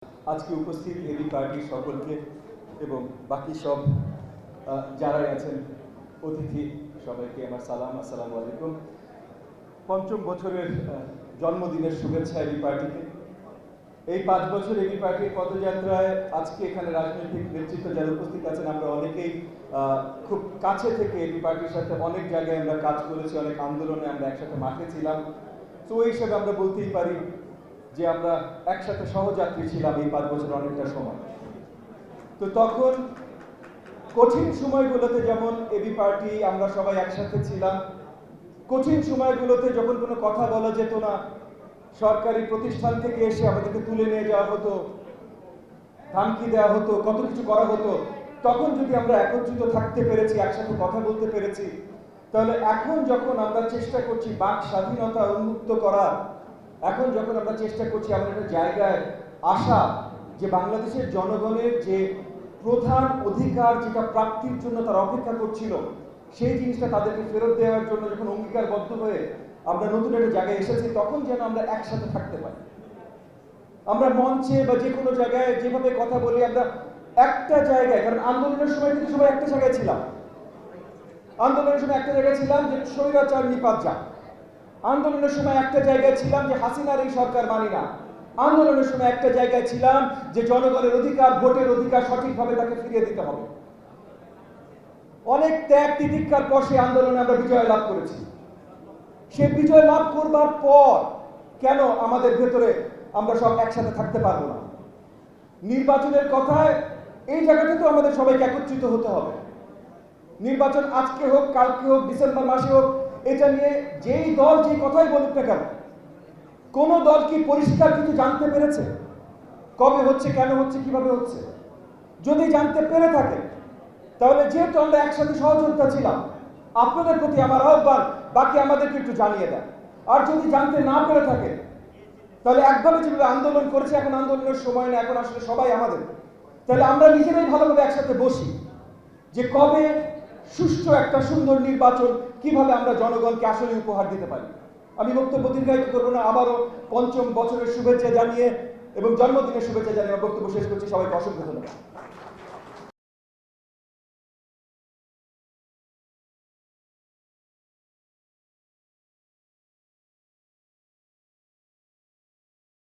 আজকে উপস্থিত এবি পার্টির সকলকে এবং বাকি সব যারাই আছেন অতিথি সবাইকে আমার সালাম, আসসালামু আলাইকুম। পঞ্চম বছরের জন্মদিনের শুভেচ্ছা এবি পার্টিকে। এই 5 বছর এবি পার্টির পদযাত্রায় আজকে এখানে রাজনৈতিক নেতৃত্ব যারা উপস্থিত আছেন আমরা অনেকেই খুব কাছে থেকে এবি পার্টির সাথে অনেক জায়গায় আমরা কাজ করেছি, অনেক আন্দোলনে আমরা একসাথে মাঠে ছিলাম। তো ওই হিসেবে আমরা বলতেই পারি যে আমরা একসাথে সহযাত্রী ছিলাম এই 5 বছর অনেকটা সময়। তো তখন কঠিন সময়গুলোতে যেমন এবি পার্টি আমরা সবাই একসাথে ছিলাম, কঠিন সময়গুলোতে যখন কোনো কথা বলা যেত না, সরকারি প্রতিষ্ঠান থেকে এসে আমাদেরকে তুলে নিয়ে যাওয়া হতো, ধামকি দেওয়া হতো, কত কিছু করা হতো, তখন যদি আমরা একত্রিত থাকতে পেরেছি, একসাথে কথা বলতে পেরেছি, তাহলে এখন যখন আমরা চেষ্টা করছি বাক স্বাধীনতা উন্মুক্ত করার, এখন যখন আমরা চেষ্টা করছি আমাদের একটা জায়গায় আসা, যে বাংলাদেশের জনগণের যে প্রধান অধিকার যেটা প্রাপ্তির জন্য তারা অপেক্ষা করছিল, সেই জিনিসটা তাদেরকে ফেরত দেওয়ার জন্য যখন অঙ্গীকারবদ্ধ হয়ে আমরা নতুন একটা জায়গায় এসেছি, তখন যেন আমরা একসাথে থাকতে পারি। আমরা মঞ্চে বা যে কোনো জায়গায় যেভাবে কথা বলি, আমরা একটা জায়গায়, কারণ আন্দোলনের সময় কিন্তু সবাই একটা জায়গায় ছিলাম, আন্দোলনের সময় একটা জায়গায় ছিলাম যে স্বৈরাচার নিপাত যাক, আন্দোলনের সময় একটা জায়গায় ছিলাম যে হাসিনার এই সরকার মানি না, আন্দোলনের সময় একটা জায়গায় ছিলাম যে জনগণের অধিকার, ভোটের অধিকার সঠিকভাবে তাকে ফিরিয়ে দিতে হবে। অনেক ত্যাগ তিতিক্ষার পর সেই আন্দোলনে আমরা বিজয় লাভ করেছি। সে বিজয় লাভ করবার পর কেন আমাদের ভেতরে আমরা সব একসাথে থাকতে পারবো না? নির্বাচনের কথায় এই জায়গাটা তো আমাদের সবাইকে একত্রিত হতে হবে। নির্বাচন আজকে হোক, কালকে হোক, ডিসেম্বর মাসে হোক, এটা নিয়ে যেই দল যে কথাই বলুক না কেন, কোন দল কি পরিষ্কার কিছু জানতে পেরেছে? কবে হচ্ছে, কেন হচ্ছে, কিভাবে হচ্ছে? যদি জানতে পেরে থাকে, তাহলে যেহেতু আমরা একসাথে সহযোগিতা ছিলাম, আপনাদের প্রতি আমার আহ্বান, বাকি আমাদেরকে একটু জানিয়ে দেন। আর যদি জানতে না পেরে থাকে, তাহলে একভাবে যেভাবে আন্দোলন করেছে, এখন আন্দোলনের সময় না, এখন আসলে সবাই আমাদের, তাহলে আমরা নিজেরাই ভালোভাবে একসাথে বসি যে কবে সুষ্ঠু একটা সুন্দর নির্বাচন কিভাবে আমরা জনগণকে আসলে উপহার দিতে পারি। আমি বক্তব্য দীর্ঘায়িত করবো না, আবারও পঞ্চম বছরের শুভেচ্ছা জানিয়ে এবং জন্মদিনের শুভেচ্ছা জানিয়ে বক্তব্য শেষ করছি। সবাইকে অসংখ্য ধন্যবাদ।